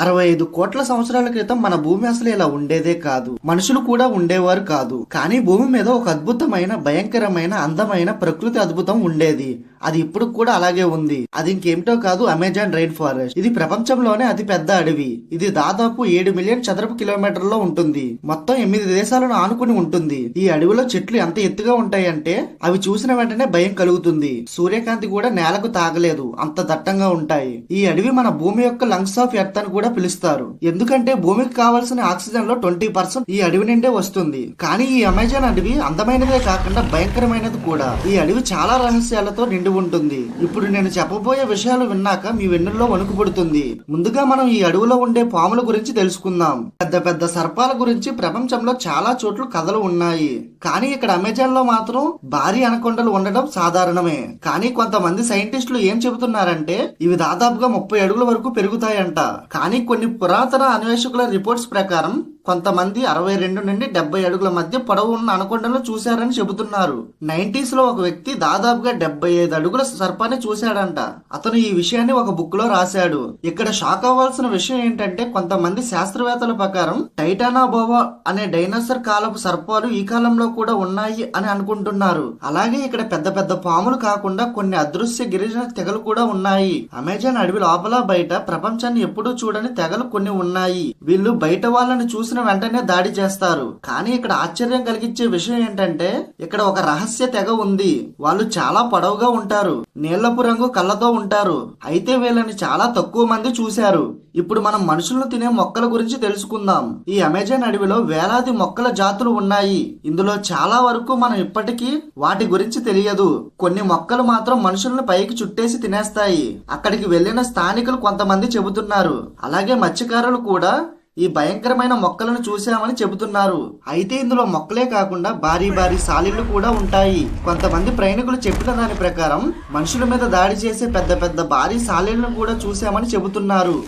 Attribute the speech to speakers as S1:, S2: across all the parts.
S1: 65 కోట్ల సంవత్సరాల క్రితం మన భూమి అసలు ఇలా ఉండేదే కాదు. మనుషులు కూడా ఉండేవారు కాదు. కానీ భూమి మీద ఒక అద్భుతమైన, భయంకరమైన, అందమైన ప్రకృతి అద్భుతం ఉండేది. అది ఇప్పుడు కూడా అలాగే ఉంది. అది ఇంకేమిటో కాదు, అమెజాన్ రెయిన్ ఫారెస్ట్. ఇది ప్రపంచంలోనే అతి పెద్ద అడవి. ఇది దాదాపు 7 మిలియన్ చదరపు కిలోమీటర్లలో ఉంటుంది. మొత్తం 8 దేశాలను ఆనుకుని ఉంటుంది. ఈ అడవిలో చెట్లు ఎంత ఎత్తుగా ఉంటాయంటే అవి చూసిన వెంటనే భయం కలుగుతుంది. సూర్యకాంతి కూడా నేలకు తాగలేదు, అంత దట్టంగా ఉంటాయి. ఈ అడవి మన భూమి యొక్క లంగ్స్ ఆఫ్ ఎర్త్ అని కూడా పిలుస్తారు. ఎందుకంటే భూమికి కావాల్సిన ఆక్సిజన్ లో 20% ఈ అడవి నుండే వస్తుంది. కానీ ఈ అమెజాన్ అడవి అందమైనదే కాకుండా భయంకరమైనది కూడా. ఈ అడవి చాలా రహస్యాలతో నిండి ఉంటుంది. ఇప్పుడు నేను చెప్పబోయే విషయాలు విన్నాక మీ వెన్నుల్లో వణుకు పుడుతుంది. ముందుగా మనం ఈ అడవిలో ఉండే పాముల గురించి తెలుసుకుందాం. పెద్ద పెద్ద సర్పాల గురించి ప్రపంచంలో చాలా చోట్ల కథలు ఉన్నాయి. కానీ ఇక్కడ అమెజాన్ లో మాత్రం భారీ అనకొండలు ఉండడం సాధారణమే. కానీ కొంతమంది సైంటిస్టులు ఏం చెబుతున్నారంటే ఇవి దాదాపుగా 30 అడుగుల వరకు పెరుగుతాయంట. కానీ కొన్ని పురాతన అన్వేషకుల రిపోర్ట్స్ ప్రకారం కొంతమంది 62 నుండి 70 అడుగుల మధ్య పొడవు ఉన్న అనకొండలు చూశారని చెబుతున్నారు. 90s లో ఒక వ్యక్తి దాదాపుగా 75 అడుగుల సర్పాన్ని చూశాడంట. అతను ఈ విషయాన్ని ఒక బుక్ లో రాశాడు. ఇక్కడ షాక్ అవ్వాల్సిన విషయం ఏంటంటే కొంతమంది శాస్త్రవేత్తల ప్రకారం టైటానాబోవా అనే డైనోసార్ కాలపు సర్పాలు ఈ కాలంలో కూడా ఉన్నాయి అని అనుకుంటున్నారు. అలాగే ఇక్కడ పెద్ద పెద్ద పాములు కాకుండా కొన్ని అదృశ్య గిరిజన తెగలు కూడా ఉన్నాయి. అమెజాన్ అడవి లోపల బయట ప్రపంచాన్ని ఎప్పుడూ చూడని తెగలు కొన్ని ఉన్నాయి. వీళ్ళు బయట వాళ్ళని చూసి వెంటనే దాడి చేస్తారు. కానీ ఇక్కడ ఆశ్చర్యం కలిగించే విషయం ఏంటంటే ఇక్కడ ఒక రహస్య తెగ ఉంది. వాళ్ళు చాలా పొడవుగా ఉంటారు, నీళ్లపు రంగు కళ్ళతో ఉంటారు. అయితే వీళ్ళని చాలా తక్కువ మంది చూశారు. ఇప్పుడు మనం మనుషులను తినే మొక్కల గురించి తెలుసుకుందాం. ఈ అమెజాన్ అడవిలో వేలాది మొక్కల జాతులు ఉన్నాయి. ఇందులో చాలా వరకు మనం ఇప్పటికీ వాటి గురించి తెలియదు. కొన్ని మొక్కలు మాత్రం మనుషులను పైకి చుట్టేసి తినేస్తాయి. అక్కడికి వెళ్లిన స్థానికులు కొంతమంది చెబుతున్నారు. అలాగే మత్స్యకారులు కూడా ఈ భయంకరమైన మొక్కలను చూశామని చెబుతున్నారు. అయితే ఇందులో మొక్కలే కాకుండా భారీ భారీ సాలీళ్లు కూడా ఉంటాయి. కొంతమంది ప్రయాణికులు చెప్పిన దాని ప్రకారం మనుషుల మీద దాడి చేసే పెద్ద పెద్ద భారీ సాలీళ్లను కూడా చూశామని చెబుతున్నారు.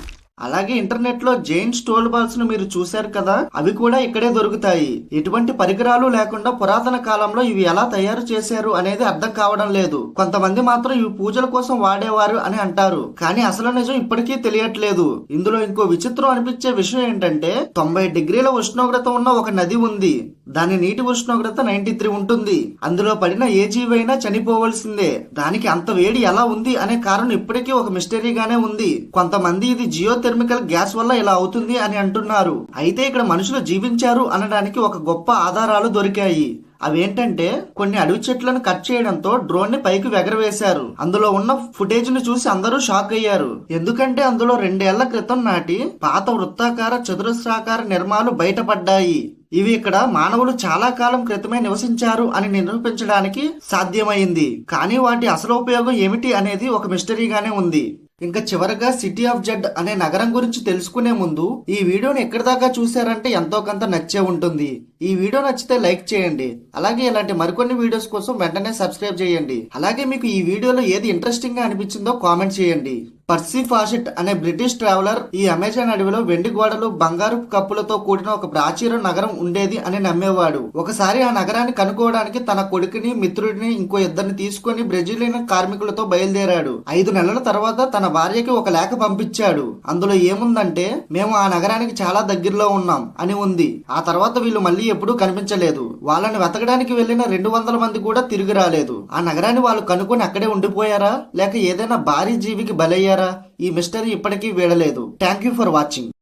S1: అలాగే ఇంటర్నెట్ లో జైంట్ స్టోల్ బాల్స్ ను మీరు చూశారు కదా, అవి కూడా ఇక్కడే దొరుకుతాయి. ఎటువంటి పరికరాలు లేకుండా పురాతన కాలంలో ఇవి ఎలా తయారు చేశారు అనేది అర్థం కావడం లేదు. కొంతమంది మాత్రం ఇవి పూజల కోసం వాడేవారు అని అంటారు. కానీ అసలు నిజం ఇప్పటికీ తెలియట్లేదు. ఇందులో ఇంకో విచిత్రం అనిపించే విషయం ఏంటంటే 90 డిగ్రీల ఉష్ణోగ్రత ఉన్న ఒక నది ఉంది. దాని నీటి ఉష్ణోగ్రత 93 ఉంటుంది. అందులో పడిన ఏ జీవైనా చనిపోవలసిందే. దానికి అంత వేడి ఎలా ఉంది అనే కారణం ఇప్పటికీ ఒక మిస్టరీగానే ఉంది. కొంతమంది ఇది జియోథెర్మికల్ గ్యాస్ వల్ల ఇలా అవుతుంది అని అంటున్నారు. అయితే ఇక్కడ మనుషులు జీవించారు అనడానికి ఒక గొప్ప ఆధారాలు దొరికాయి. అవేంటంటే కొన్ని అడవి చెట్లను కట్ చేయడంతో డ్రోన్ ని పైకి ఎగరవేశారు. అందులో ఉన్న ఫుటేజ్ ను చూసి అందరూ షాక్ అయ్యారు. ఎందుకంటే అందులో 2 ఏళ్ల క్రితం నాటి పాత వృత్తాకార, చతురస్రాకార నిర్మాలు బయటపడ్డాయి. ఇవి ఇక్కడ మానవులు చాలా కాలం క్రితమే నివసించారు అని నిరూపించడానికి సాధ్యమైంది. కానీ వాటి అసలు ఉపయోగం ఏమిటి అనేది ఒక మిస్టరీగానే ఉంది. ఇంకా చివరగా సిటీ ఆఫ్ జెడ్ అనే నగరం గురించి తెలుసుకునే ముందు ఈ వీడియోని ఎక్కడి దాకా చూసారంటే ఎంతో కొంత నచ్చే ఉంటుంది. ఈ వీడియో నచ్చితే లైక్ చేయండి. అలాగే ఇలాంటి మరికొన్ని వీడియోస్ కోసం వెంటనే సబ్స్క్రైబ్ చేయండి. అలాగే మీకు ఈ వీడియోలో ఏది ఇంట్రెస్టింగ్ గా అనిపించిందో కామెంట్ చేయండి. పర్సీ ఫాషెట్ అనే బ్రిటిష్ ట్రావెలర్ ఈ అమెజాన్ అడవిలో వెండి గోడలు, బంగారు కప్పులతో కూడిన ఒక ప్రాచీన నగరం ఉండేది అని నమ్మేవాడు. ఒకసారి ఆ నగరాన్ని కనుక్కోవడానికి తన కొడుకుని, మిత్రుడిని, ఇంకో ఇద్దరిని తీసుకుని బ్రెజిలియన్ కార్మికులతో బయలుదేరాడు. 5 నెలల తర్వాత తన భార్యకి ఒక లేఖ పంపించాడు. అందులో ఏముందంటే, మేము ఆ నగరానికి చాలా దగ్గరలో ఉన్నాం అని ఉంది. ఆ తర్వాత వీళ్ళు మళ్ళీ ఎప్పుడూ కనిపించలేదు. వాళ్ళని వెతకడానికి వెళ్లిన 200 మంది కూడా తిరిగి రాలేదు. ఆ నగరాన్ని వాళ్ళు కనుక్కొని అక్కడే ఉండిపోయారా, లేక ఏదైనా భారీ జీవికి బలయ్యారా? ఈ మిస్టరీ ఇప్పటికీ వీడలేదు. Thank you for watching.